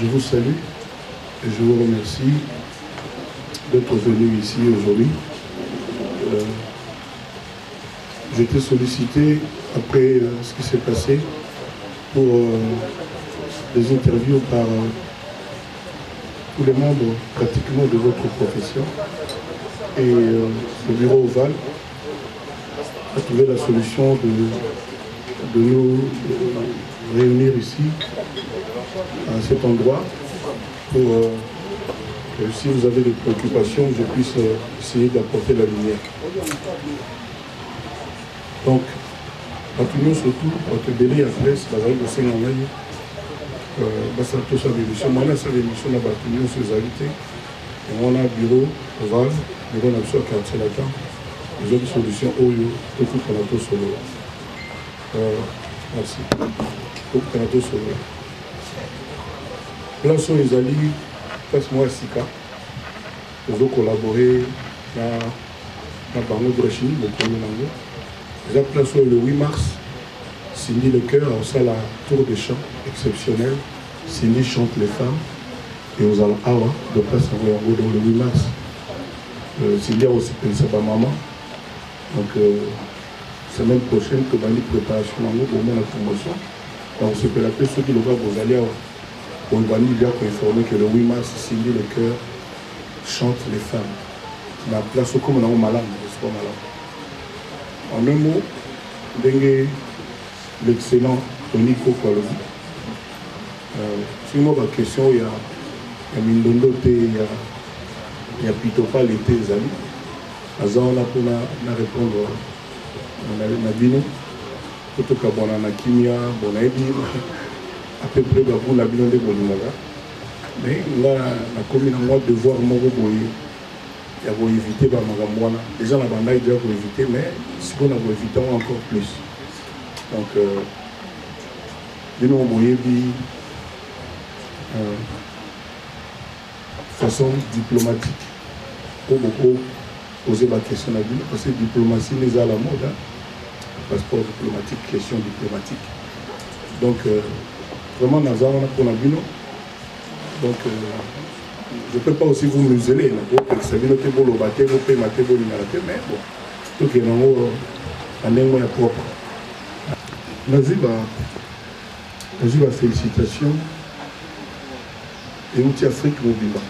Je vous salue et je vous remercie d'être venu ici aujourd'hui. J'ai été sollicité après ce qui s'est passé pour des interviews par tous les membres pratiquement de votre profession. Et le bureau Oval a trouvé la solution de nous réunir ici, à cet endroit, pour que si vous avez des préoccupations, je puisse essayer d'apporter la lumière. Donc, nous surtout, pour te donner la presse, la vague de Saint-Angaï, ça tout ça l'émission. Moi, ça l'émission, on a battu sur les invités. Et on a un bureau Oval, bureau national quartier latin. Les autres solutions, tout pour la tous solo. Merci. Tout pour la tous solo. Place où les alliés, passe-moi à Sika. Ils ont collaboré dans Barno Brechini, le premier langue. Ils ont place où le 8 mars, Cindy Le Cœur, au la tour de chant exceptionnelle. Cindy chante les femmes. Et aux Awa, de place à Royango, dans le 8 mars. Cindy a aussi pensé à ma maman. Donc, semaine prochaine, que dans les préparations, pour la promotion. Donc, c'est que la personne qui va vous aller on va nous bien informer que le 8 mars, Cindy Le Cœur chante les femmes. La place comme on a malade, c'est pas malade. En un mot, l'excellent Tonico Kwalobi. Si moi, ma question, il y a Mindondo, il y a Pitopa, l'été, les amis. On a pour répondre à Bino. Surtout qu'à Bonanakimia, Bonaïdi. À peu près pour la bilan de Bolinaga. Mais là, la commune a moi devoir il y a éviter Bamagamwana. Déjà, la bande a déjà pour éviter, mais ce qu'on a pour éviter encore plus. Donc, nous avons façon diplomatique pour beaucoup poser la question à lui, parce que la diplomatie n'est à la mode. Passeport diplomatique, question diplomatique. Donc, vraiment, pour la bino. Donc, je ne peux pas aussi vous museler. Mais bon, tout est en propre. Naziba, félicitations. Et nous, Afrique, nous vivons.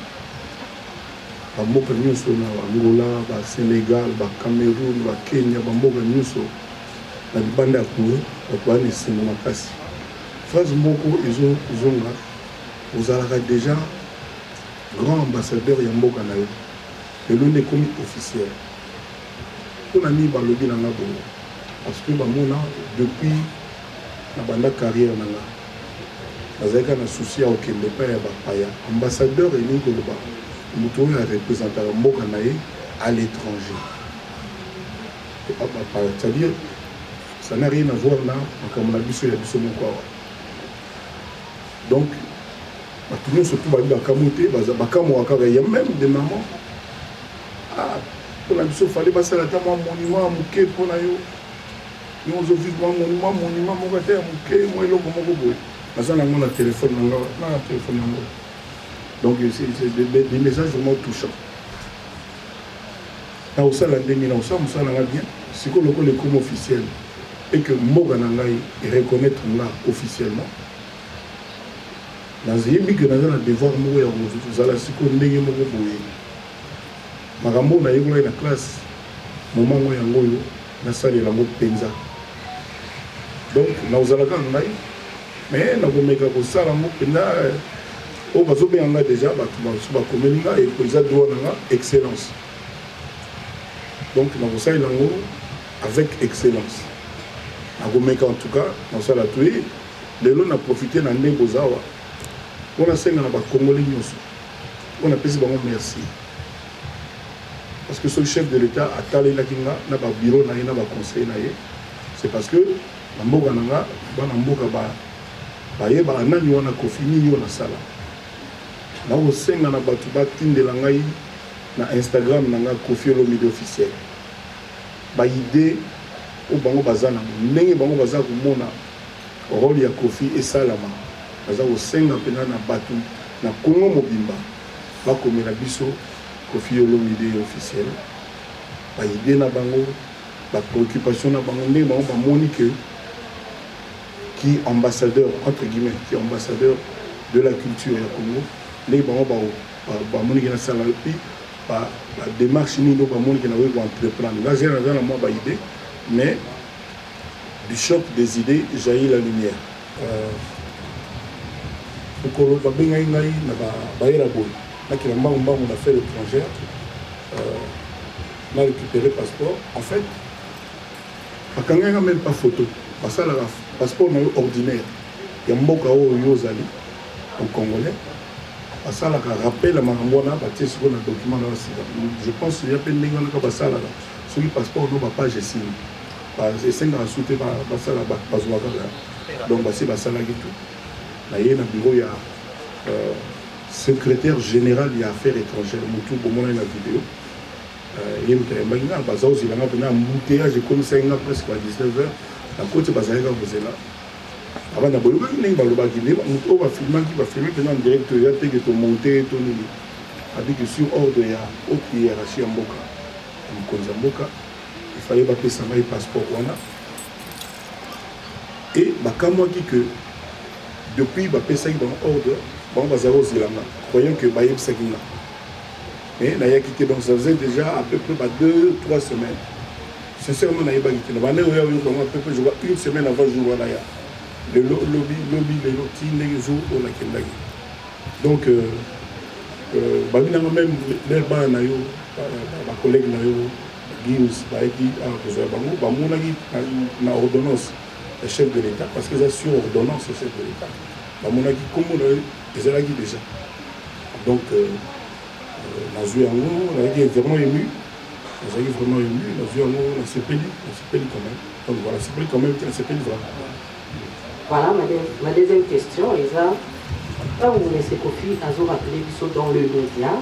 Bamoka nyuso na Angola, Sénégal, Cameroun, Kenya, Bamoka nyuso na banda ya Congo, kwa ni singa makasi. Phrase moko izonga ozalaka déjà grand ambassadeur ya mboka na yo. Et l'on est comme officiel. On a mis balobi na ngabo parce que bamona depuis na banda carrière na nga. Azaka na souci au kende pa ya bapaya. Ambassadeur et ni koloba. Nous a représenté mboka na ye à l'étranger. C'est-à-dire ça n'a rien à voir là comme on a vu sur la biso moko. Donc, tout le monde surtout va dire Kamoté, il y a même des mamans. Ah, pour la mission, il fallait passer la table à monument, à Mouké, pour la yo. Nous avons vu un monument, mon côté, à Mouké, moi, l'homme, mon gobo. Parce qu'on a un téléphone, donc, c'est des messages vraiment touchants. Là, au salon de Milan, ça, on a bien. C'est que le com officiel et que Moganangaï reconnaître là officiellement. Dans les émis que nous avons devoir mourir, nous allons se connaître mon boy. Magambo na yego na classe, moment où yango na salle la mot penza. Donc nous allons quand même, mais nous allons mettre au salle la mot penza. Au bazo bien là déjà, bah tu vas communiquer et pour ça doit avoir excellence. Donc nous allons lango avec excellence. Nous allons mettre en tout cas, nous allons tuer. Les gens ont profité d'un négozawa. On a 5 ans à Congolais, on a payé merci. Parce que ce chef de l'État a talé la kinga, n'a pas bureau, n'a pas conseil, c'est parce que la mboga nanga, la mboga ba ye ba nani wana kofi ni wana sala. Na o 5 ans ba tuba tinde la ngai na Instagram nanga Kofi Olomide officiel. Ba idée au bango bazana, ndenge bango bazaka komona rôle ya Kofi et salama. Baza au 5 ans pena na batu na Congo mobimba bakomela biso Koffi Olomide officiel ba idée na bango ba préoccupation na bango ndenge bango bamoni que qui ambassadeur entre guillemets qui ambassadeur de la culture ya Congo ndenge bango bamoni na sala pi ba démarche nino bamoni na we entreprendre là j'ai na moi ba idée mais du choc des idées jaillit la lumière okolo babengai ngai na baera boy nakila mbangu na fait l'étrangère m'a récupéré passeport en fait bakanganga même pas photo basala passeport na ordinaire ya mboka oyo yozali en congolais basala ka rappel à makambo na batie siko na document na sika je pense ya pe ndenge na basala soki passeport no ba page signe ba esenga souté basala bazwa kaka donc basi basala gitu na ye na bureau ya secrétaire général ya affaires étrangères mutu bomona na vidéo ye mutayambangi na bazao zilanga pena embouteillage ekomisenga presque à 19h na côté bazalaka kozela abana bolobaki ndenge balobaki nde mutu oyo bafilme pena en direct ya teke tomonte to nini abi que sur ordre ya haute hiérarchie ya mboka ya mokonzi ya mboka il fallait bapesa ngai passeport wana et bakamwaki que depuis bapesaki bango ordre bango bazala kozilanga croyant que bayebisaki nga mais nayaki te donc ça faisait déjà à peu près 2-3 semaines sincèrement nayebaki te na bande oyo bango à peu près je vois une semaine avant jour wana ya lelo lobi lelo ti ndenge jour oyo nakendaki donc babinanga même leur bana na yo bacollègue na yo gims bayaki kozwa bango bamonaki na ordonnance le chef de l'État, parce que c'est sur ordonnance le chef de l'État. Mon avis, comme on a dit déjà. Donc, on a été vraiment ému. On a été vraiment ému. On s'est payé quand même. Donc voilà, c'est payé quand même, c'est payé vraiment. Voilà, ma deuxième question, Lisa. Quand vous laissez Koffi Azo rappeler dans le média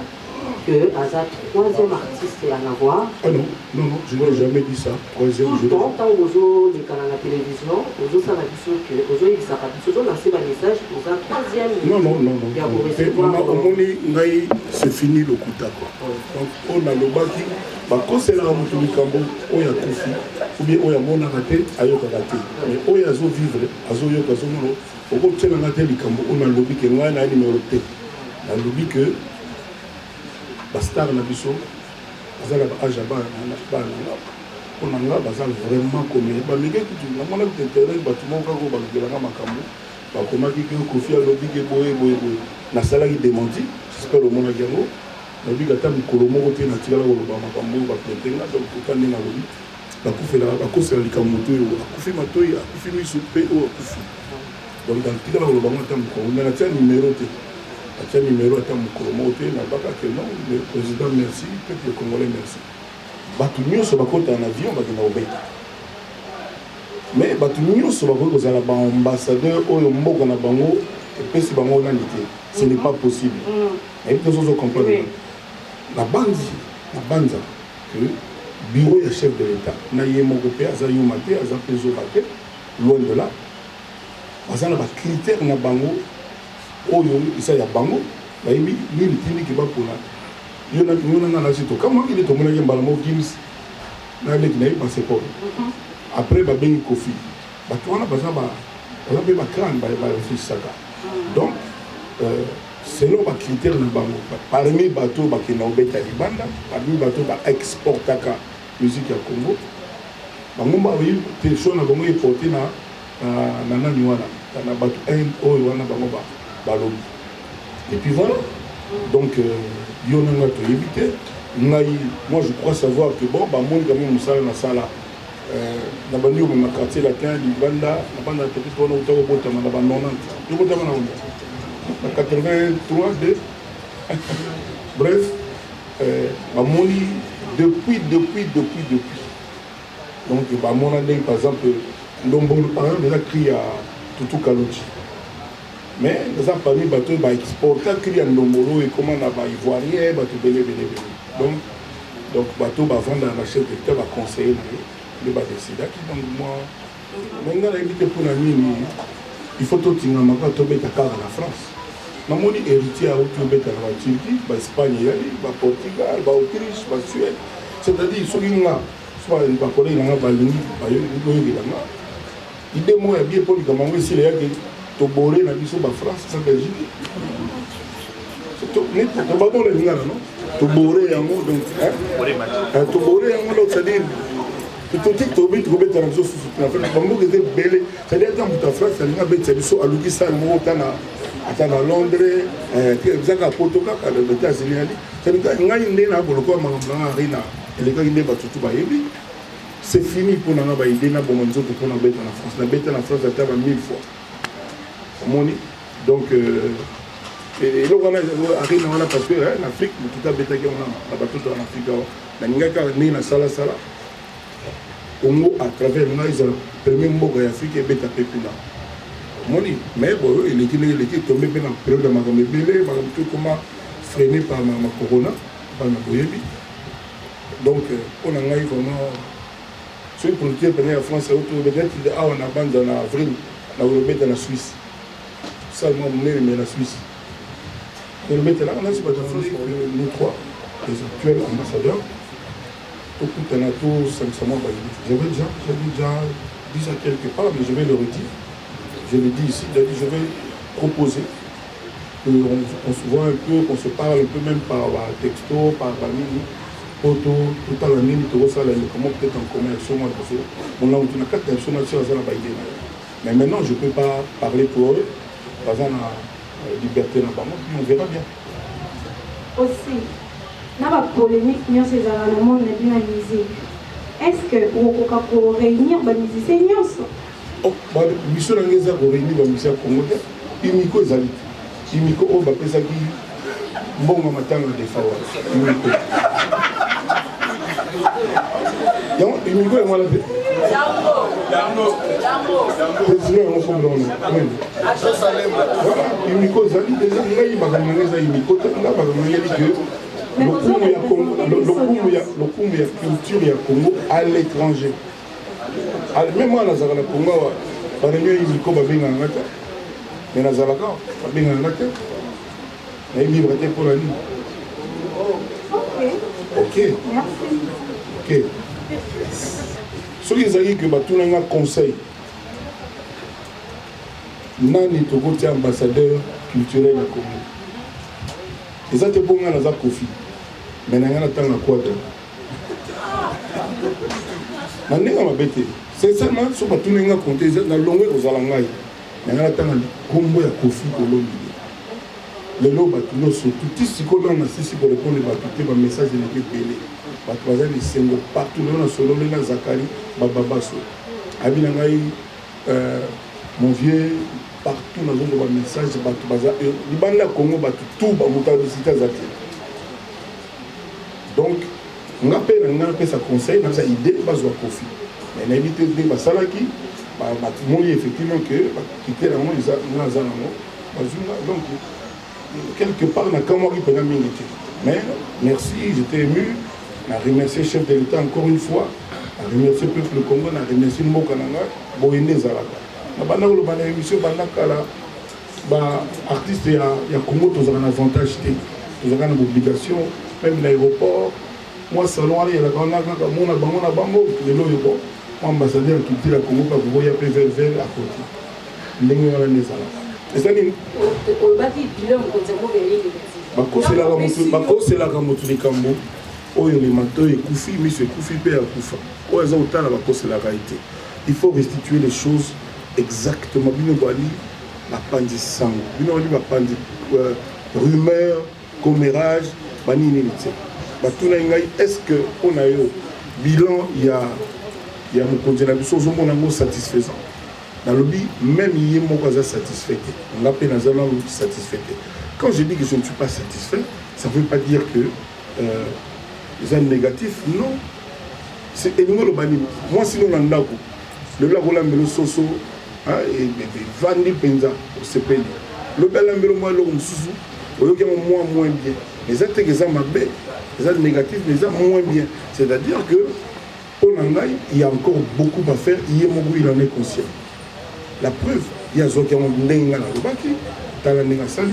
que Aza troisième artiste à en avoir. Ah non, je n'ai jamais dit ça. Troisième, tout le temps, quand vous avez la télévision, vous avez l'impression que vous avez lancé un message pour un troisième. Non. C'est fini le coup d'accord. Donc, on a le baki. C'est là où on a Koffi, ou bien on a mon arrêté, ayo karaté. Mais on a zo vivre, azo yo kazo mono. On a raté le cambo, on a lobby que moi na numéro T. On a lobby que bastar na biso bazala ba age ba na bazala vraiment comme ba mege kutu na mona internet batu moka ko bagelanga makambo ba komaki que Koffi alobi ke boye na sala ki démenti j'espère au mona gango na bi gata mikolo moko te na tikala ko ba makambo ba plantenga donc kokane na lobi ba kufela ba kosela likamuto yo akufi matoyi akufi miso pe o akufi donc dans tikala ko ba ngata mikolo na tia numéro te le numéro est à Mokolomote, le président merci, le peuple congolais merci. Batunio se bakota en avion, bakina obé. Mais Batunio se bakota aux ambassadeurs, au Mboka na bango, et puis c'est bango l'anité. Ce n'est pas possible. Et puis nous comprenons. La bande, que bureau et chef de l'État, naïe Mokopé, Azayou Maté, Azapezo Baté, loin de là, Azana ba critère na bango. Oyo isa ya bango bayibi ni ntindi ki bakuna yona na sito kama ile to mona yembala mo gims na le kinayi passeport après ba bengi Koffi batu wana baza be ba crâne ba réfléchissaka donc selon ba critère na bango parmi bato ba kina obeta libanda parmi bato ba exportaka musique ya Congo bango ba yi te sona bango yi porter na nani wana na bato oyo wana bango ba balobi. Et puis voilà. Donc, moi je crois savoir que bon, bah, moi quand même, ça na sala. Na bandi au même quartier latin, Libanda, na banda peut-être on a autant au bout na banda 90. Le bout na 83 de. Bref, bah moni depuis. Donc, bah mon année par exemple, Ndombolo par exemple, déjà crié à Tutu Kalochi. Mais nous avons parmi les bateaux exportés qui sont nombreux et comment on a ivoirien, bateau belé. Donc bateau va vendre à la chef de l'État, va conseiller le bateau décider. Donc moi, maintenant invité pour la mine, il faut tout tenir en main, tomber ta carte en France. namoni héritier auti obeta na Turquie, Espagne yali, Portugal, Autriche, Suède. C'est-à-dire soki nga soit ba collègue nga balingi bayoki nga. Idée moi ya bien pour likambo esila yaki toboré na biso ba France sa Belgique. To net to ba boré nga non. Toboré yango donc toboré yango donc c'est-à-dire tout dit to bit robeta na biso na fait bango que c'est belé c'est-à-dire quand ta France ça nga beta biso aluki sa mo tana atana Londres exact Portugal ka le États-Unis ali c'est-à-dire ngai ndena boloko mangamba rina eleka inde batutu bayebi c'est fini pour nanga ba idée na bongo nzoto pour na beta na France na beta na France ata ba 1000 fois moni donc et là on a arrivé dans la parce que en Afrique tout a beta qui on a batutu en Afrique na ngaka ni na sala Congo à travers les premier mboka ya Afrique et beta pepina moni mais bon il est tombé dans la période de ma belé tout comment freiné par ma corona par ma boyebi donc on a eu vraiment celui pour le premier en France autour de peut-être on a bande en avril là où le dans la Suisse seulement mais la Suisse et le mettre là on a c'est pas de France nous trois les actuels ambassadeurs au coup de la tour sincèrement j'avais déjà dit ça quelque part mais je vais le redire je le dis ici je vais proposer qu'on se voit un peu qu'on se parle un peu même par texto par mini photo tout à la ligne tout ça là comment peut-être en commerce moi parce que on a une carte nationale sur la baïdé mais maintenant je peux pas parler pour eux par exemple la liberté n'a pas moi puis on verra bien aussi n'a pas polémique ni ces événements n'a bien analysé est-ce que on peut réunir les musiciens oh bah mission na ngeza ko réunir ba musiciens congolais imiko ezali imiko o ba pesa ki mbongo matanga de fawa imiko donc imiko est malade président on comprend non imiko ezali déjà ngai ba ngeza imiko tanga ba ngeza que le kumbu ya culture ya Congo à l'étranger même moi nazala Congo ba réunion imiko ba benga ngata mais nazala ka ba benga ngata na libre pour la nuit ok merci ok ce qui est que batuna nga conseil nani tokoti ambassadeur culturel ya Congo ezate pour nga naza kofi mais nanga natanga kwata na ndenge mabete sincèrement so batuna nga compter na longwe ozala ngai nanga natanga kombo ya kofi kolombi lelo bato nyonso tuti sikoyo na sisi pour répondre bato te ba message eleki ebele bato baza lisengo partout lelo na solole na Zakari bababaso abi na ngai mon vieux partout na zongo ba message bato baza libanda Congo bato tout ba motabisita zaki donc nga pe na pesa conseil na sa idée bazwa kofi mais na éviter de basalaki bato moni effectivement que quitter la mo ils na za na mo bazunga donc quelque part na kamwa ki pena mingi mais merci j'étais ému na remercier chef de l'État encore une fois na remercier peuple Congo na remercier mboka nanga boyende zalaka na banda ko bana émission banda kala ba artiste ya Congo tozana un avantage té tozana une obligation même l'aéroport moi salon ali la grande ka mona bango na bango lelo yo ambassadeur culture ya Congo pas ko ya pe vers à côté ndenge wana nezala ezali obati bilan konzemo belili bakoselaka motu likambo oyo limato ekufi miso ekufi mpe akufa oyo eza kotala bakoselaka ete il faut restituer les choses exactement bino bali bapandi sango bino bali bapandi rumeur commérage banini te batuna ngai est-ce que on a eu bilan ya mokonzi na biso ozomona ngo satisfaisant dans le but même yé moko aza satisfait on a peine azala satisfait quand je dis que je ne suis pas satisfait ça ne veut pas dire que c'est négatif non c'est elingo lo bani moi sinon na ndako le lakola mbelo soso et vandi penza au CPD le bel mbelo moi lo mususu oyoki moi moins bien les actes que ça mabe c'est négatif mais ça moins bien c'est-à-dire que pour l'angaï il y a encore beaucoup à faire il en est conscient la preuve il y a Zoki Ndenga na Lubaki Talandenga Sali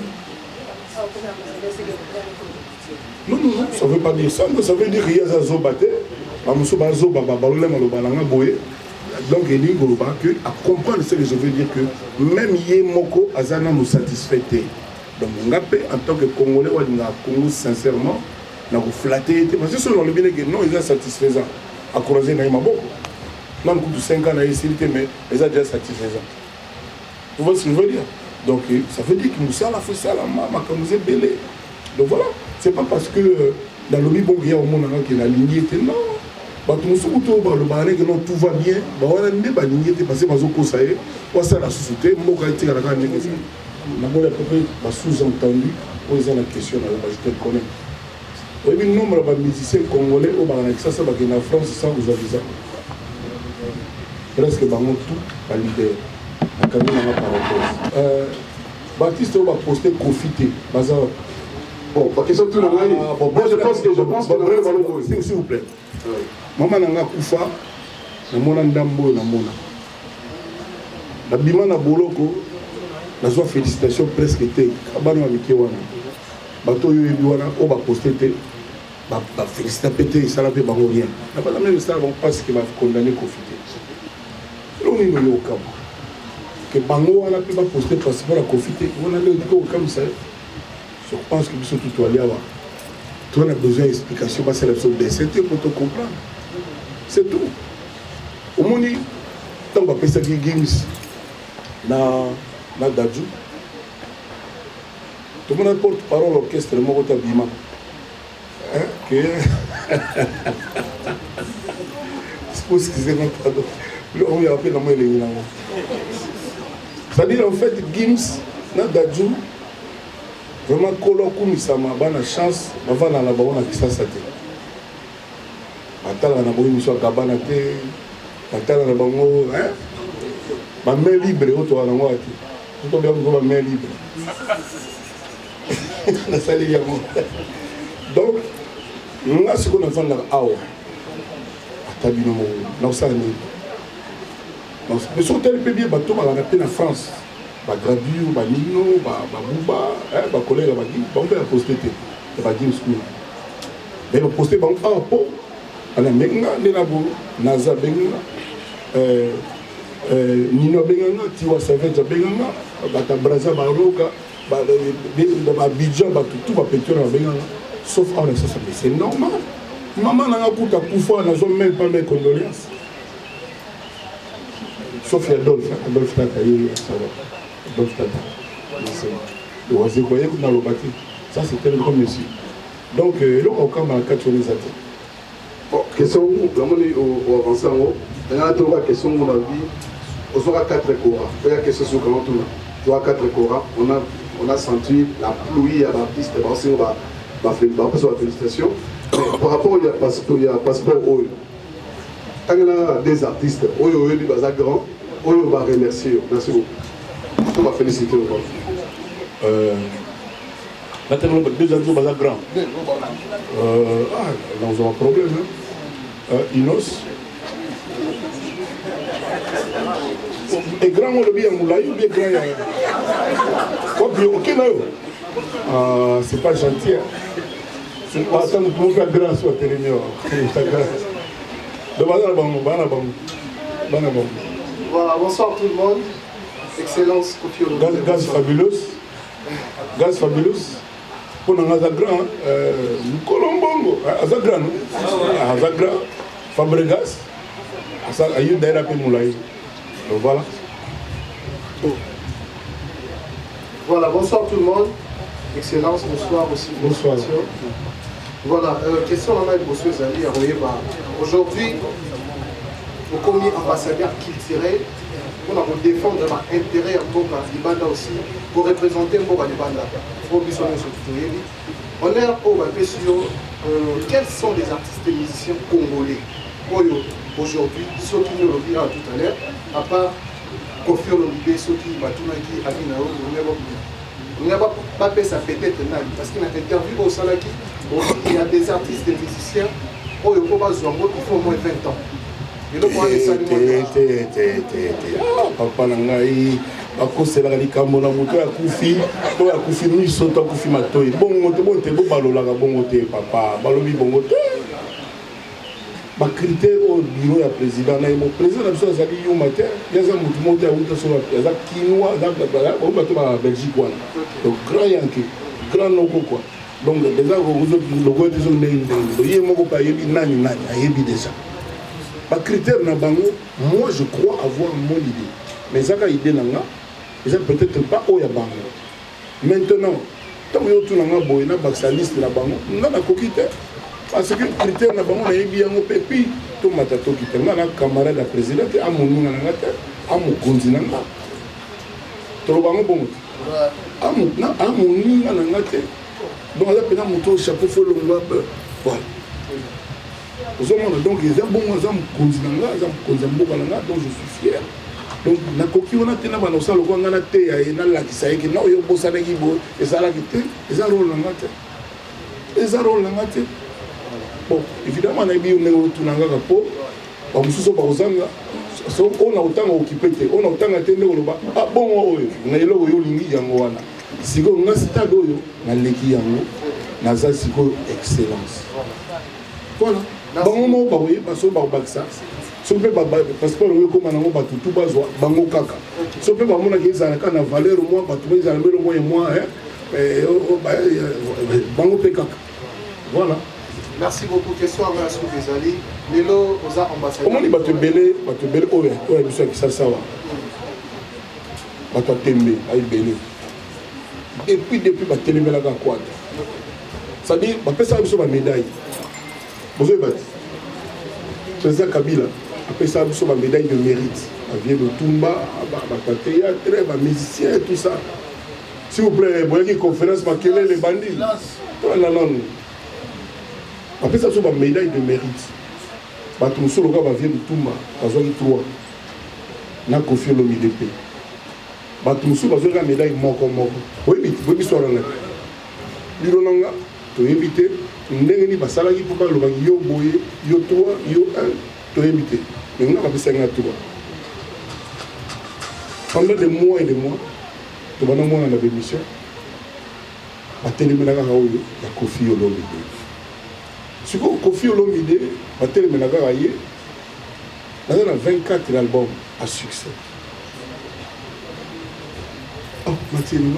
Non, ça ne veut pas dire ça. Ça veut dire qu'il y a un zobaté. Donc, il dit à comprendre ce que je veux dire que même Yemoko Azana nous satisfait. Donc, en tant que Congolais, Congo sincèrement, nous flatté. Parce que selon le bien que non, ils sont satisfaisants. À croiser Naïma beaucoup. Même coup de 5 ans, mais ils sont déjà satisfaisants. Vous voyez ce que je veux dire? Donc, ça veut dire que nous sommes à la fois ça, la maman, comme nous sommes belés. Donc voilà, c'est pas parce que dans le bon il y a au monde qui est la lignée, non. Tout va bien, parce que ça la société, sous-entendu, posant la question, je te connais. Il y a un nombre de musiciens congolais au en France sans vous aviser. Presque tout validé. Baptiste va poster profiter. Bon, la question tout le monde. Moi je pense que s'il vous plaît. Maman n'a pas kufa, na mona ndambo na mona. La bima na boloko, na zo félicitations presque té. Kabano avec wana. Bato yo wana o ba poster té. Ba féliciter pété ça la pe bango rien. Na pas la même ça vont pas ce qui va condamner confiter. Lo ni no yo kama. Que bango wana pe ba poster parce que la confiter. On a le dit comme ça. Je pense que nous sommes tout allés avoir. Tu as besoin d'explications, parce que c'est l'absolu des c'était pour te comprendre. C'est tout. Au moins, tant qu'on appelle ça des games, na Dadju. Tout le monde porte parole l'orchestre, le mot Bima. Excusez-moi, pardon. On y a appelé dans moi les Namo. C'est-à-dire, en fait, Gims, na Dadju, vraiment, quand on a une chance, on va dans la bonne qui s'est Attends, on a besoin de cabane. Attends, on a besoin de main libre. On a besoin de main libre. Donc, nous avons ce qu'on a fait dans l'Awa. Nous avons mais sur tel pays, on a appelé en France. Gradure, Nino, Bouba, collègue, on peut la poster. Mais on poster un po, on a Menga, Naza Benga, Nino Benga, Tiwa Savage Benga, Braza Baroka, Abidjan, tout va péter dans Benga. Sauf en ça, c'est normal. Maman n'a pas coûté à Koufa, n'a même pas mes condoléances. Sauf Adolphe Tataï, ça va. Ça c'était le grand monsieur. Donc, là, on va à 4 jours. Bon, question, on avance en haut. Il y a une question, on a dit, on aura 4 Korans. Il y a une question sur comment tu as 4 Korans. On a senti la pluie à l'artiste, on va faire la félicitation. Par rapport au passeport, quand il y a des artistes, on va grand, on va remercier. Merci beaucoup. On va féliciter le monde. Maintenant, deux ans, on va grand. Nous avons un problème. Inos. Et grand, on le dit à Moulaï, ou bien grand. Quoi, bien, ok, non. C'est pas gentil. Attends, nous pouvons faire grand sur le télémion. Voilà, bonsoir tout le monde. Excellence, Kofi Olomide. Gaz fabulous. Gaz fabulous. Pour un Azagran, Colombongo, Azagran, Azagran, Fabregas, Ayu Dairape Moulaï. Donc voilà. Voilà, bonsoir tout le monde. Excellence, bonsoir aussi. Bonsoir. Voilà, question à Maï Bossou Zali, aujourd'hui, au commis ambassadeur culturel, pour défendre l'intérêt en tant qu'Ibanda aussi, pour représenter l'Ibanda. On est quels sont les artistes et musiciens congolais aujourd'hui, ceux qui nous l'ont dit tout à l'heure, à part Kofi Olomide, ceux qui Batumaki, Abinao, on n'a pas fait ça peut-être parce qu'il a interviewé au Salaki, il y a des artistes et musiciens qui font au moins 20 ans. Et donc, on a des papa Nangaï, bakosela likambo na moto ya kufi to ya kufi miso to kufi matoi bongo te bonte bo balolaka bongo te papa balobi bongo te ba critère au bureau ya président na mo président na biso azali yuma te yaza mutu moto ya uta so yaza kinwa za ba ba to ba Belgique wana donc grand yanke grand noko quoi donc déjà le logo de son ndenge yé moko pa yebi nani ayebi déjà ba critère na bango moi je crois avoir mon idée mais ça ka idée nanga c'est peut-être pas au ya bango maintenant tant yo tout nanga boy na baxaliste na bango na kokite parce que critère na bango na yebi yango pepi to matato kite na camarade de président a mon nanga te a mon konzi nanga to bango bongo a mon nanga te donc là pendant mon chapeau faut le voilà donc ils ont bon exemple konzinanga exemple konzamboka nanga donc je suis fier donc na koki on a tena ba no salo ko ngana te ya na la kisaiki na yo bosana ki bo ezala ki te ezala rôle nanga te ezala rôle nanga te bon évidemment na bi on tunanga ka po ba mususo ba ozanga so on a autant occupé te on a autant atende ko ba ah bon oyo na eloko yo lingi yango wana siko nga stade oyo na leki yango na za siko excellence voilà bango mo ba oui baso ba baksa so pe ba passeport oyo ko manango ba tutu bazwa bango kaka so pe ba mona ki ezala kana valeur mo ba tu ezala mbelo mo moi bango pe kaka voilà. Merci beaucoup. Question à Monsieur Bezali. Lelo aux ambassadeurs. Comment les bateaux belé oye biso ki sawa bato tembe ay belé depuis batelemela ka kwata ça dit ba pesa biso ba médaille bozo bat président Kabila a pesa biso ba médaille de mérite aviez de Tumba ba théâtre ba musicien tout ça s'il vous plaît boyaki conférence ba kele les bandits non après ça, c'est une médaille de mérite. Bato musolo ka bavie de Tumba, bazwaki 3. Na Kofi Olomide pe. Bato musolo bazwaki médaille moko. Oyebi swara na. Biro nanga toyebi te ndenge ni basalaki po balobaki yo boye, yo 3, yo 1, toyebi te. Mais nga bapesa nga 3. Pendant des mois et des mois, tobana mwana na bémission. Batelemelaka oyo ya Kofi Olomide. Si vous Kofi Olomide, vous avez 24 albums à succès. Oh, Mathieu, nous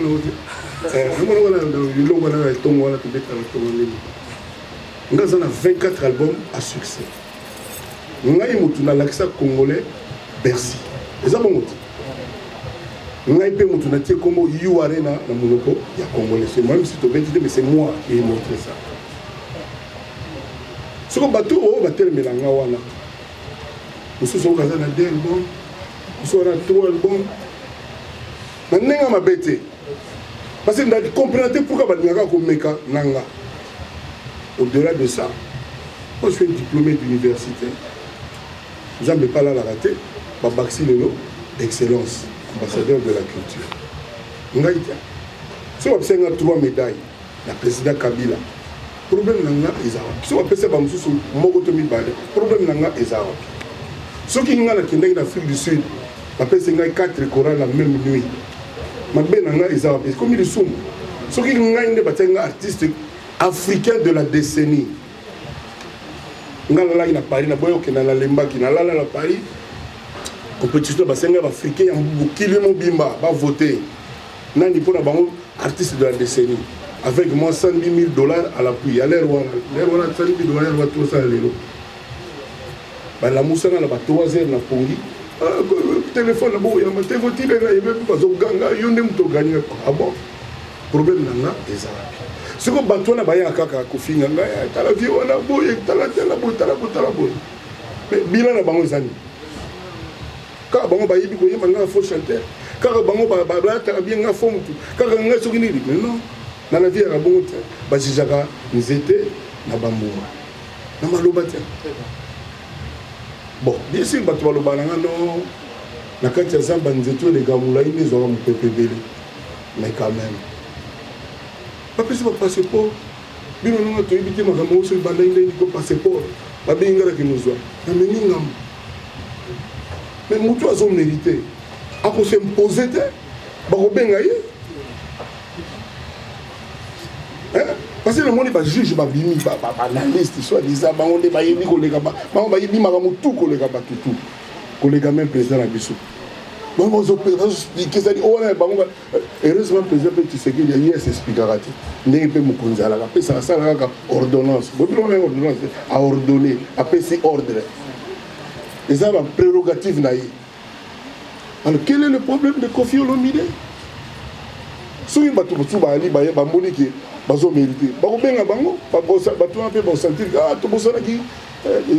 avons 24 albums à succès. Nous avons l'accent congolais Bercy. Et ça, bon, nous avons comme You Arena dans mon loco, il y a Congolais. C'est moi, mais c'est moi qui ai montré ça. Ce que bateau au bateau melanga wana mususu kaza na 2 albums mususu na 3 albums na nenga mabete parce que ndadi comprendre pourquoi badingaka ko meka nanga au-delà de ça moi je suis diplômé d'université jamais pas là la raté ba baxi lelo excellence ambassadeur de la culture ngaita so obsenga 3 médailles la président Kabila. Problème nanga ezara. Si on appelle ça bamususu moko to mibale, problème nanga ezara. Ceux qui ngana kindaki na Afrique du Sud, appelle ça 4 chorales la même nuit. Mabe nanga ezara parce comme il soum. Ceux qui ngana batenga artiste africain de la décennie. Ngala la ina Paris na boyo ke na la lemba ki na la Paris. Compétition basenga africain ya bukili mo bimba ba voter. Nani pona bango artiste de la décennie. Avec moi $110 000 à l'appui. À l'air on a $110 000 à tout ça. La moussa n'a pas 3 heures na pongi. Téléphone là, il y a un téléphone il y a pas ganga, il y a un gagné. Ah bon? Problème là, les Arabes. Ce que bateau na baya kaka kofi nganga, tala vie on a boy, tala boy. Mais bilan na bango zani. Ka bango ba yibi ko yema nga faux chanteur. Ka bango ba tala bien nga faux mutu. Ka nga soki ni mais non. Dans la vie à la bonne bajijaka nzete na bambuma na maloba te bon bien sûr bato baloba nanga no na kati ya zamba nzete les gamula ine zo mu pepebele mais quand même pas plus pas passeport bino nanga to ibiti makambo so banda inde ko passeport ba bingara ki nozwa na meningam mais mutu azo mériter ako s'imposer te bakobenga ye parce que le monde va juge babimi banaliste soi-disant bango nde bayebi koleka bango bayebi makambo tu koleka bato tu koleka même président na biso bango bazoexplike ezali owana bango heureusement président mpe Tshisekedi ye expliquera te ndenge mpe mokonzi alaka apesaka asalaka kaka ordonnance bobilona ordonnance aordonne apesi ordre eza baprérogative na ye. Alors quel est le problème de Kofi Olomide? Soki bato mosusu baali bamoni ke bazomérite bakobenga bango bato mpe basentir ah tobosanaki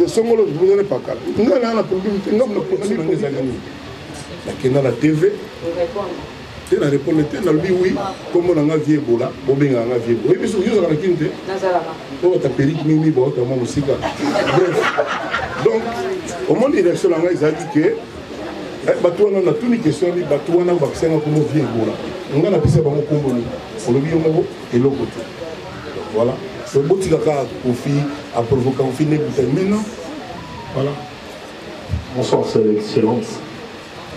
songolo tobosana pakala nga naa na problème te nga na problème ezalani nakenda na TV te na répondre te nalobi oui kombo na nga vie ebola bobengaka nga vie ebola oyebi soki yozaka na kini te oyo bata periki mingi baotama mosika bref donc omoni réaction na ngai ezalaki ke bato wana natuni question bi bato wana bakisenga kombo vie ebola nga napesa bango kombo nini olobi yo moko eloko te voilà botika kaka Kofi aprovoka Kofi nebuta maintenant voilà. Bonsoir, c'est l'excellence.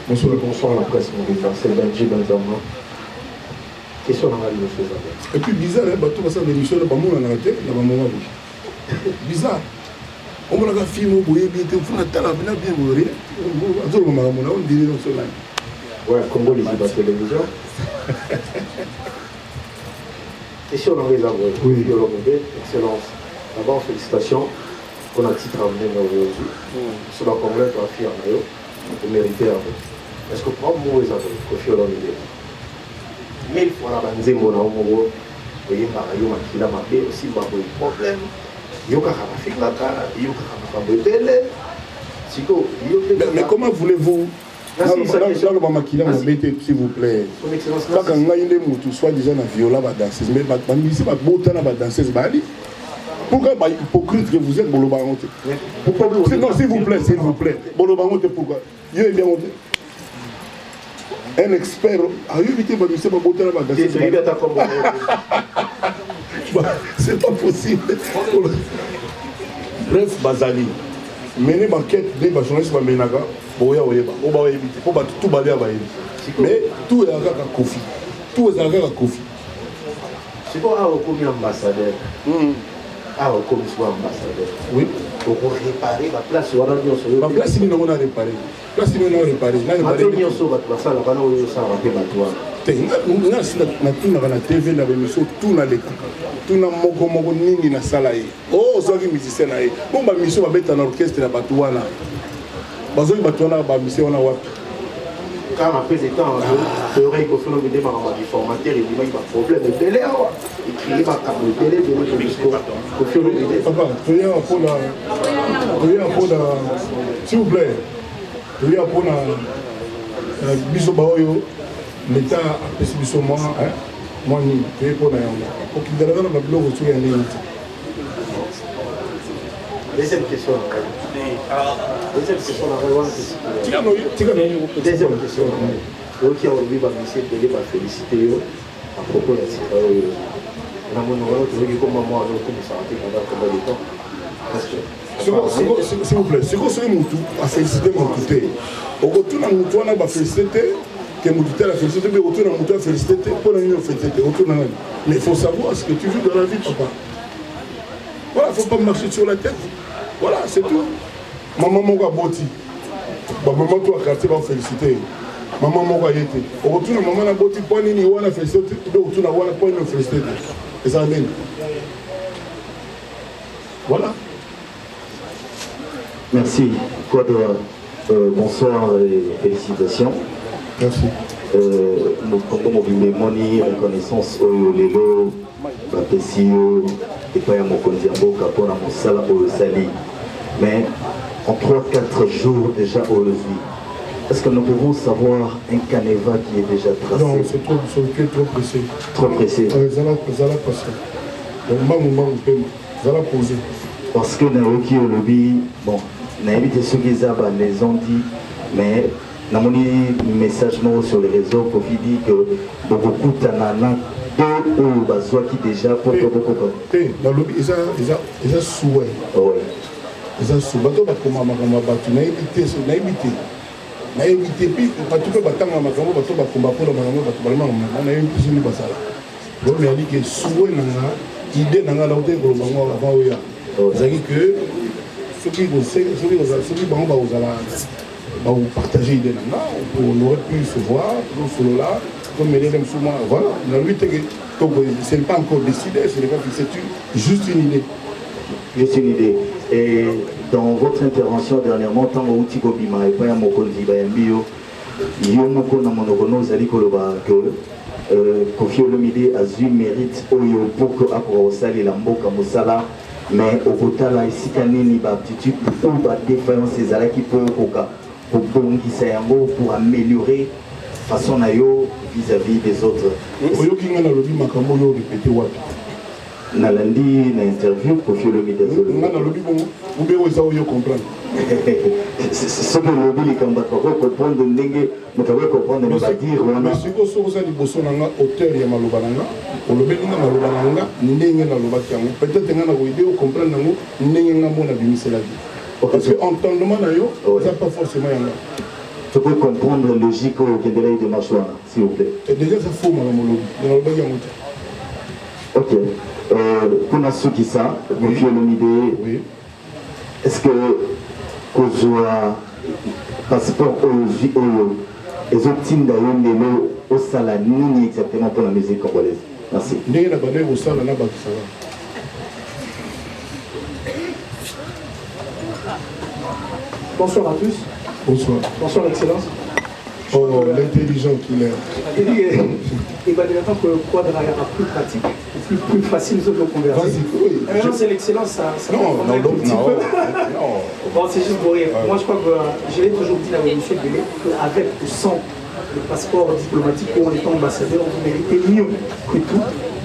Bonsoir la presse mobilière, c'est Benji Benzama. Question dans la vie de et puis bizarre, bato basa l'émission de Bamona na te na Bamona bizarre. On m'a dit film boye bien te funa tala bien bien boye. Azolo makamona on dirait dans ce live. Ouais, Congo les la télévision. Question dans les arbres. Oui, excellence. D'abord félicitations pour un titre amené aujourd'hui. Sur la Congolais doit faire vous méritez un peu. Est-ce que pour moi, vous avez Kofi Olomide 1000 fois la banze mona omo oye barayo makila mabe aussi babo problème yoka kama fikaka yoka kama babele siko mais comment voulez-vous dans le makila mabe s'il vous plaît kaka ngai nde mutu soit déjà na viola ba danseuse mais ba bambisi ba botana ba danseuse bali. Pourquoi bah, hypocrite que vous êtes, Bolobangote? Non, s'il vous plaît. Bolobangote, pourquoi? Un expert. C'est pas possible. Bref, Bazali. Mener ma quête des journalistes, mais tout est à Kofi. Tout est à Kofi. C'est quoi un ambassadeur? Ah, comme soit ambassadeur. Oui. Pour réparer la place, on a dit la place, il on a réparé. La place, il on a réparé. Là, il y a ça, là, on a ça, on a TV, na émission, tout na leka. Tout na moko nini na sala ye. Oh, ça qui musicien na ye. Bon ba mission ba beta na orchestre na batuana. Bazo batuana ba mission na wapi. Quand après ce temps, c'est vrai qu'au final, il y a des formateurs, il y a des problèmes de télé. Il y a des télé de papa, s'il vous plaît, il y a pour la bisobaoyo, l'État a fait ce moi, moi, il y a pour la blog sur la ligne. Deuxième question. Deuxième question. Donc, il y a envie de féliciter à propos de la situation. S'il vous plaît, c'est quoi ce Moutou a félicité Moutou? Au retour de Moutou, on a félicité que Moutou a félicité, mais au retour de Moutou a félicité pour la nuit félicité. Mais il faut savoir ce que tu veux dans la vie, papa. Voilà, il ne faut pas marcher sur la tête. Voilà, c'est tout. Maman Moga Boti. Maman toi quartier va féliciter. Maman Moga Yete. Au retour de maman a Boti, point ni on a félicité, au retour de Wana point ni félicité. Et ça amène. Voilà. Merci. Bonsoir et félicitations. Merci. Nous comptons mobiliser Moni, reconnaissance au Lelo, Bapesio, et pas à mon Kondiambo, Capon à mon Sala au Sali. Mais en 3-4 jours déjà au Levi, est-ce que nous pouvons savoir un canevas qui est déjà tracé? Non, c'est trop pressé. Trop pressé. Zala passé. Zala posé. Parce que Naoki au Levi, bon, n'invite ceux qui les ont dit, mais dans mon message sur les réseaux, Kofi dit que beaucoup de tanana, ou bazoa qui déjà pour beaucoup. Dans le lobby, ils ont souhait. Oui. Ils ont souhait. Ils ont souhait. nayebi te mpe bato mpe batanga makambo bato bakomba mpona makambo bato balemaka nayebi mpesini basala donc nayali ke souwe nanga idée nanga na ote koloba ngo avant oya ezalaki ke soki bango bakozala bakopartage idée nanga on aurait pu se voir tosolola tomelele mosu mwa voilà nalobi teke ce n'est pas encore décidé, ce n'est pas fixé, c'est juste une idée. Juste une idée. Et dans votre intervention dernièrement, tant que Outi Kobima et Paya Mokondi Bayambio, Yomoko Namonokono Zalikoloba que Kofi Olomide a eu mérite Oyo pour que Akorosali Lamboka Moussala, mais au Kotala ici Kanini Baptitude ou la défaillance des Alaki pour Koka, pour Bongi Sayango, pour améliorer façon nayo vis-à-vis des autres. Oyoki nga nalobi makambo yo répété wapi. Nalandi na interview Kofi Olomide. Nga nalobi bongo ube oza oyo comprendre. Ce que lobi likamba ko comprendre ndenge mutawe comprendre ne pas dire wana. Mais siko so oza liboso nanga auteur ya maloba nanga, olobi nga maloba nanga ndenge nalobaki yango. Peut-être nga na ko idée o comprendre nango ndenge nga mona bimisela bi. Parce que entendement na yo, ça pas forcément yanga. Tu peux comprendre la logique au Kendela de Marchouana, s'il vous plaît. Et déjà, ça faut, madame. Ok. Pour ceux qui savent, Kofi Olomide, oui. Est-ce que Kozoa passeport et autres teams d'ailleurs au Sala Nini exactement pour la musique congolaise? Merci. Bonsoir à tous. Bonsoir. Bonsoir, Excellence. Oh, l'intelligent qu'il est. Il va dire que quoi de la plus pratique, plus facile de converser. Vas-y, c'est l'excellence, ça non. Bon, c'est juste pour rire. Moi, je crois que je l'ai toujours dit à M. Bélé qu'avec ou sans le passeport diplomatique ou en étant ambassadeur, vous méritez mieux que tout.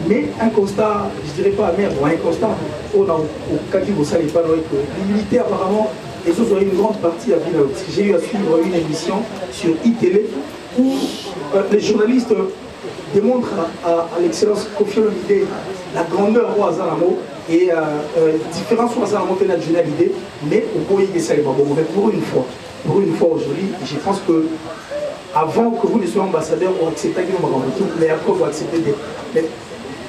Mais un constat, je dirais pas amer, un constat, on a au cas où ça n'est pas vrai que l'humilité apparemment. Et ça serait une grande partie à Villa. Parce que j'ai eu à suivre une émission sur iTélé où les journalistes démontrent à l'excellence Kofi Olomide la grandeur au Azalamo et différence au Azalamo de la journalité, mais au point de ça, mais pour une fois aujourd'hui, je pense que avant que vous ne soyez ambassadeur, on accepte mais après vous acceptez des. Mais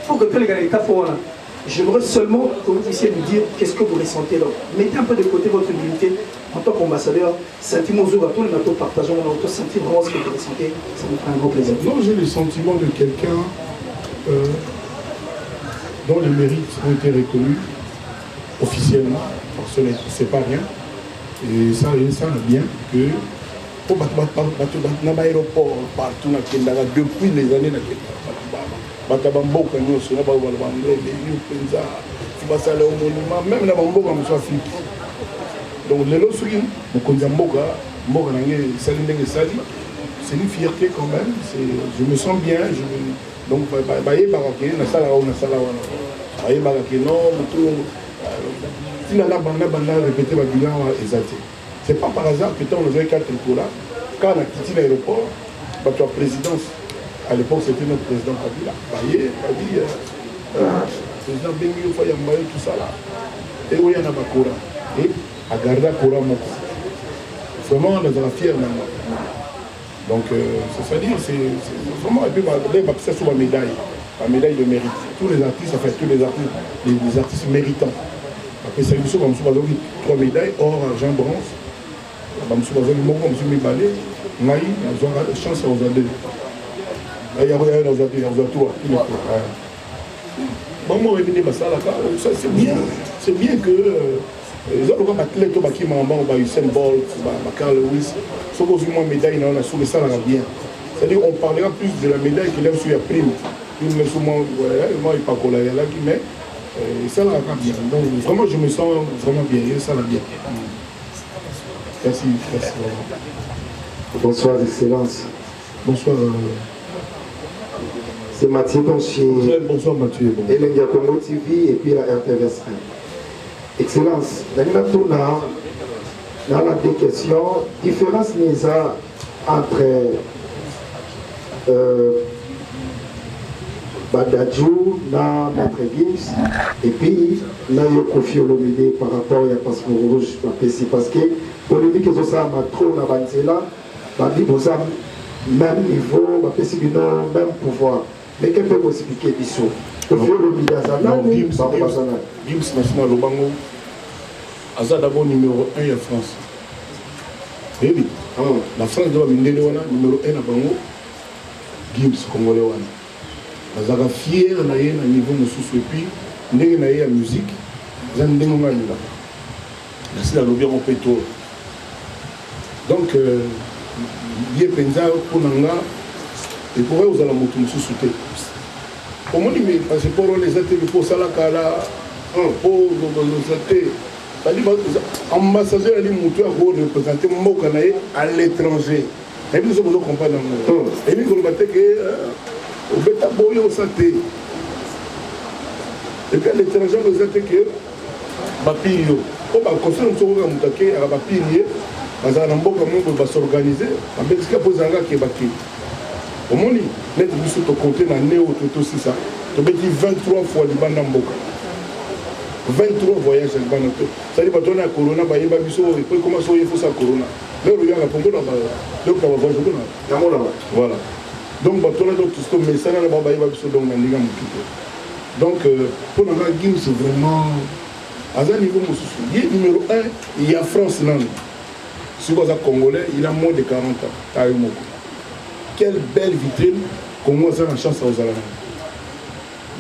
pour que les gars pour j'aimerais seulement que vous puissiez nous dire qu'est-ce que vous ressentez là. Mettez un peu de côté votre humilité en tant qu'ambassadeur. Sentiment aux autres, nous nous partageons, on a senti vraiment ce que vous ressentez. Ça nous fait un grand plaisir. Non, j'ai le sentiment de quelqu'un dont les mérites ont été reconnus officiellement. Parce que ce n'est pas rien. Et ça va bien que dans l'aéroport, partout, depuis les années, bakabamboka nyonso na balobamlele yopenza basala au monument même na bamboka mosu afrique donc lelo soki mokonzi ya mboka nange esali ndenge esali c'est une fierté quand même, je me sens bien, donc bayebaka ke nasala oyo nasala wana bayebaka ke non motu tinala banda répéter babilan eza te. C'est pas par hasard que tant on avait 4 écoles quand on a quitté l'aéroport bato ya présidence. À l'époque, c'était notre président Kabila. Président Benguyo Fayambaye, tout ça là. Et oui, il y en a Bakora. Et à garder Kora Moko. Vraiment, on est fiers maintenant. Donc, c'est-à-dire, c'est vraiment. Et puis, c'est sur la médaille de mérite. Tous les artistes, enfin, les artistes méritants. Après, c'est une chose, comme ça, 3 médailles, or, argent, bronze. Comme ça, Moko, M. Mibalé, Naï, ils ont chance aux adultes. C'est bien que les autres athlètes qui m'ont Usain Bolt, Carl Lewis, sont aussi moins médaille dans la souris, ça va bien. C'est-à-dire qu'on parlera plus de la médaille qu'il a sur la prime. Une me souvent, moi il pas collé là qui met, ça va bien. Donc vraiment je me sens vraiment bien, ça va bien. Merci. Bonsoir Excellence. Bonsoir. C'est Mathieu Bonchier. Bonsoir Mathieu. Et l'India Congo TV et puis la RTVS. Excellence, dans la deux questions, différence mise entre Badadjou, Maître Gibbs, et puis là, il y a Kofi Olomide par rapport à Passeport Rouge, parce que pour lui dire que ça m'a trop dans Banzela, babi boza même niveau bapesi bino même pouvoir mais que peut expliquer biso Koffi Olomide azanani bango bazanani Gims national lobango aza d'abord numéro 1 ya France. Oui, la France doit mindele wana numéro 1 na bango Gims congolais wana. Azaka fier na ye na niveau mosusu et puis ndenge na ye ya musique za ndenge ngana. Na sila lobia mo peto. Donc bien penza pour nanga et pour eux uzala motu mosusu te. Comment dire parce que pour les ateliers pour ça la kala pour nos ateliers ambassadeur ali mutu a représenter mboka na ye à l'étranger et puis nous devons comprendre et puis qu'on va te que au beta boyo au santé et puis à l'étranger nous ateliers que bapillo on va construire un tour à mutake à bapillier parce que mboka mo va s'organiser en Belgique pour zanga qui baki au moni net biso to compter na néo tout aussi ça to beti 23 fois libanda mboka 23 voyages à Libanato. Ça dit, on a Corona, il y a comment il faut ça Corona. Là, il y a un peu de voilà. Donc, on a d'autres mais ça n'a pas donc, pour nous, c'est vraiment à un niveau numéro 1, il y a France. Si vous êtes Congolais, il a moins de 40 ans. Quelle belle vitrine, comment on a la chance aux Allemands.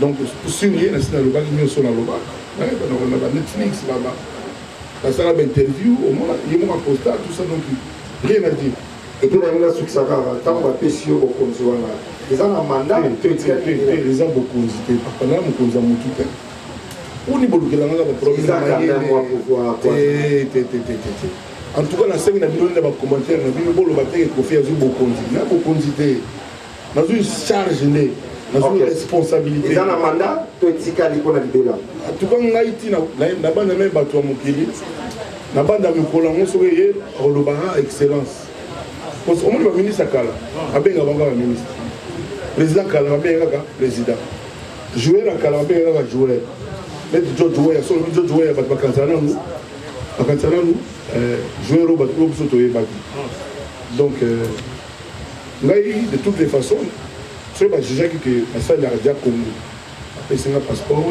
Donc, pour souligner, c'est le bac, il y a sur la loba. Netflix là-bas. La salle d'interview, au moins, il y a un postal, tout ça, donc rien à dire. Et puis, il y a un succès, tant qu'on va pêcher au Konzouana. Ils ont un mandat, ils ont beaucoup de papa, là, mon Konzouana, tout est. On est beaucoup de problème. En tout cas, la scène, il y a des commentaires, il y a des batailles qui ont fait beaucoup de charge. Dans une responsabilité. Ils ont un mandat, tu es tika liko na libela. En tout cas, on a été na bande même bateau à Mokili. Na bande à Mikola, on serait hier au Lobara excellence. Parce qu'on a un ministre à Kala, avec un ministre. Président Kala, avec un président. Jouer à Kala, avec un joueur. Mais George jouer, à son George jouer à Bakantana nous. Bakantana nous, jouer au bateau sur Toye Baki. Donc, de toutes les façons. Je sais que la salle a déjà Congo. Après, c'est un passeport.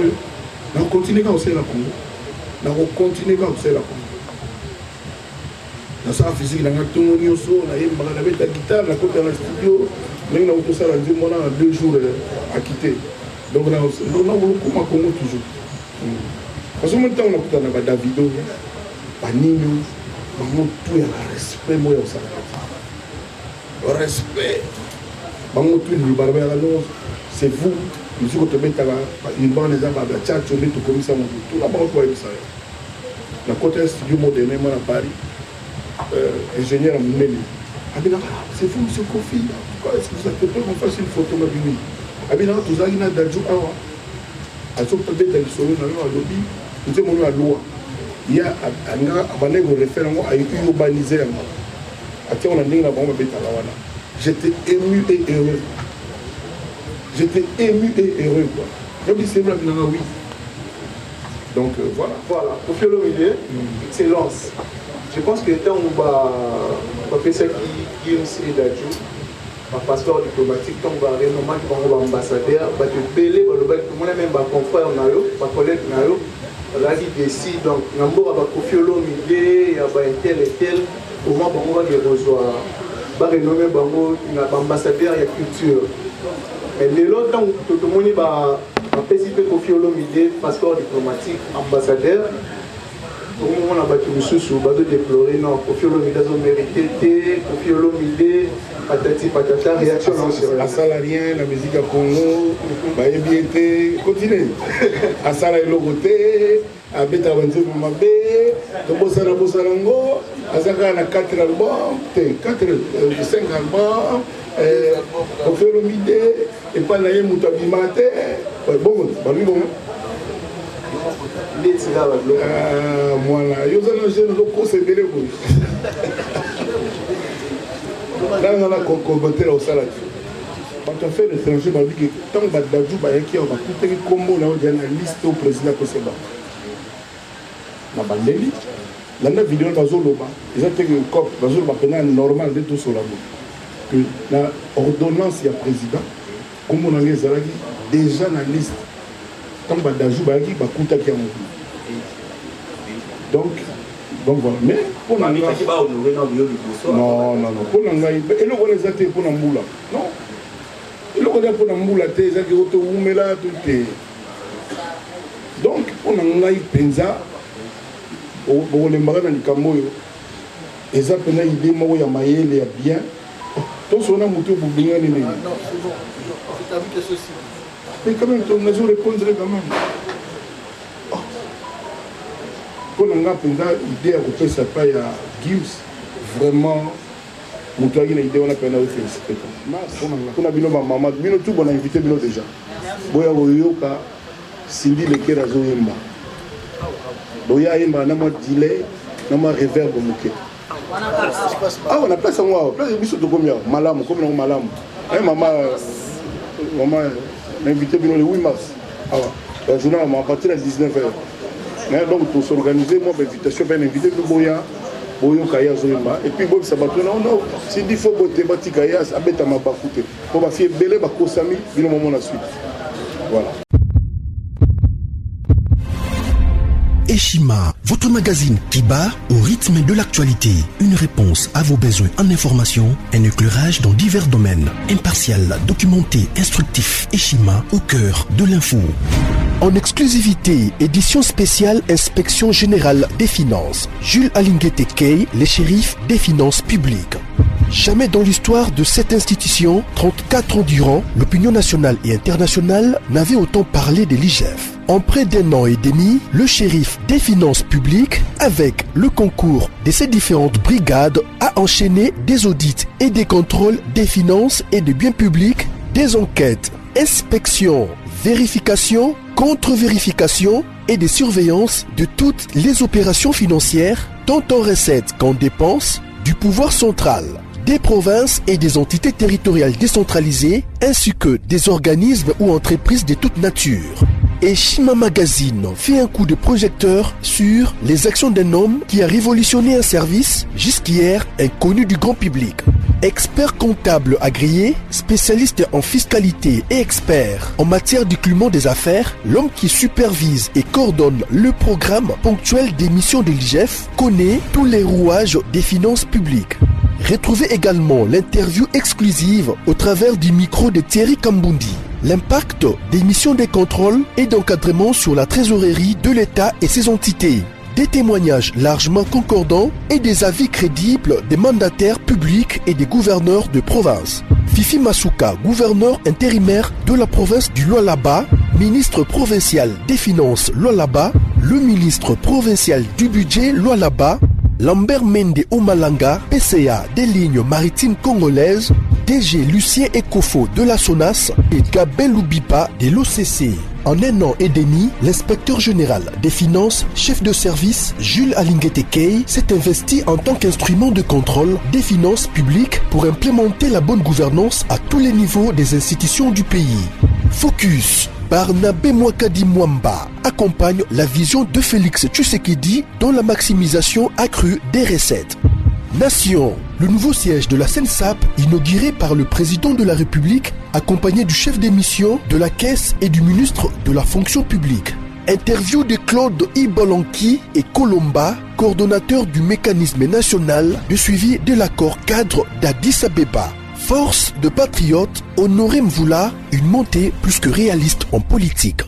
On continue à aussi la Congo. On continue à aussi la Congo. Dans sa physique, on a tout le monde, on a la guitare, on a côté dans le studio. Mais on a tout ça en 2 jours à quitter. Donc on a beaucoup à Congo toujours. Parce que maintenant, on a tout à Davido, Panino, on a tout à respect. Moi, respect. C'est vous, nous sommes une bande de gens qui ont été comme ça. Tout là-bas, on peut ça. La côté studio moderne, moi à Paris, ingénieur à Mouneli. C'est vous, monsieur Koffi. Est-ce que vous avez fait qu'on fasse une photo de lui? Abina, tout ça, il y a d'adjou awa. À ce que vous avez dit, nous avons un lobby, nous avons la loi. Il y a un référendum à urbaniser. On a dit que j'étais ému et heureux. J'étais ému et heureux, quoi. Je dis, c'est vrai, oui. Donc, voilà. Voilà, Koffi Olomide, excellence. Je pense que tant on va faire ça qui est d'adjou, un passeport diplomatique, tant on va renommer comme ambassadeur, on va te payer, on va même un confrère, un collègue, on va dire ici, donc, on va Koffi Olomide, il y a un tel et tel, comment on va les rejoindre. On va renommer ambassadeur et culture. Mais les autres, tout le monde va participer au Koffi Olomide, passeport diplomatique, ambassadeur. Tout le monde a battu le sous, va déplorer, non, Koffi Olomide a mérité, Koffi Olomide, patati patata, réaction non sérieuse. À Salarien, la musique à Congo, bien continuez. À Salarien, Logoté, à Beta Wanzé Mabé, de Bossarango, à Zagana 4 albums, 5 albums, Koffi Olomide, et pas Naïe Moutabimate, bon, voilà, yo zana jeune loko c'est belé boy. Là on a commentaire au salade. Quand on fait l'étranger, on dit que tant que Badadjou ba yaki on va couper combo là on dit la liste au président Koseba. Na bandeli la vidéo bazoloba ils ont été cop bazoloba pena normal de tout cela que la ordonnance ya président comme on a ezalaki déjà na liste tant badaju bayaki bakuta ki yango donc voilà mais pour na ngai non pour na ngai eloko wana eza te pour na mbula non eloko eza pour na mbula te ezaki otoumela to te donc pour na ngai mpenza bokolembaka na likambo oyo eza mpena idée moko ya mayele ya bien tosona motu bobengani nini mais quand même on a répondre quand même pour na nga mpenza idée ya kopesa pa ya Gims vraiment motu aki na idée wana mpena ofélicité mpona bino bamama bino tu bona invité bino déjà boya koyoka Cindy Leker azoyemba boya yemba na mwa delay na mwa reverb moke on a place moi place biso to combien malamu comme non malamu maman invité bino le 8 mars la journée à partir de 19h mais donc pour s'organiser moi invitation ben invité de boya kaya zoyemba et puis bon ça bato non si dit faut boter bati kaya abeta mabakute pour ba fie belé ba kosami bino moment la suite voilà. Eshima, votre magazine qui bat au rythme de l'actualité. Une réponse à vos besoins en information, un éclairage dans divers domaines. Impartial, documenté, instructif. Eshima, au cœur de l'info. En exclusivité, édition spéciale Inspection Générale des Finances. Jules Alinguete Kay, les shérifs des finances publiques. Jamais dans l'histoire de cette institution, 34 ans durant, l'opinion nationale et internationale n'avait autant parlé de l'IGF. En près d'un an et demi, le shérif des finances publiques, avec le concours de ses différentes brigades, a enchaîné des audits et des contrôles des finances et des biens publics, des enquêtes, inspections, vérifications, contre-vérifications et des surveillances de toutes les opérations financières, tant en recettes qu'en dépenses, du pouvoir central, des provinces et des entités territoriales décentralisées, ainsi que des organismes ou entreprises de toute nature. Eshima Magazine fait un coup de projecteur sur les actions d'un homme qui a révolutionné un service jusqu'hier inconnu du grand public. Expert comptable agréé, spécialiste en fiscalité et expert en matière d'écoulement des affaires, l'homme qui supervise et coordonne le programme ponctuel des missions de l'IGF connaît tous les rouages des finances publiques. Retrouvez également l'interview exclusive au travers du micro de Thierry Kambundi. L'impact des missions de contrôle et d'encadrement sur la trésorerie de l'État et ses entités. Des témoignages largement concordants et des avis crédibles des mandataires publics et des gouverneurs de province. Fifi Masuka, gouverneur intérimaire de la province du Lualaba, ministre provincial des Finances Lualaba, le ministre provincial du budget Lualaba, Lambert Mende Omalanga, PCA des lignes maritimes congolaises, DG Lucien Ekofo de la SONAS et Gabin Loubipa de l'OCC. En un an et demi, l'inspecteur général des finances, chef de service Jules Alinguete Kay s'est investi en tant qu'instrument de contrôle des finances publiques pour implémenter la bonne gouvernance à tous les niveaux des institutions du pays. Focus. Barnabé Mwakadi Mwamba accompagne la vision de Félix Tshisekedi dans la maximisation accrue des recettes. Nation, le nouveau siège de la SENSAP inauguré par le président de la République accompagné du chef des missions de la Caisse et du ministre de la Fonction publique. Interview de Claude Ibolanki et Colomba, coordonnateur du mécanisme national de suivi de l'accord cadre d'Addis Abeba. Force de patriotes, Honoré Mvula, une montée plus que réaliste en politique.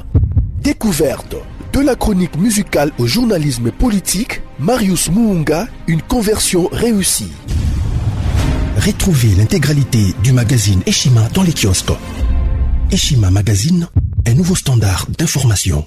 Découverte de la chronique musicale au journalisme politique, Marius Muunga, une conversion réussie. Retrouvez l'intégralité du magazine Eshima dans les kiosques. Eshima Magazine, un nouveau standard d'information.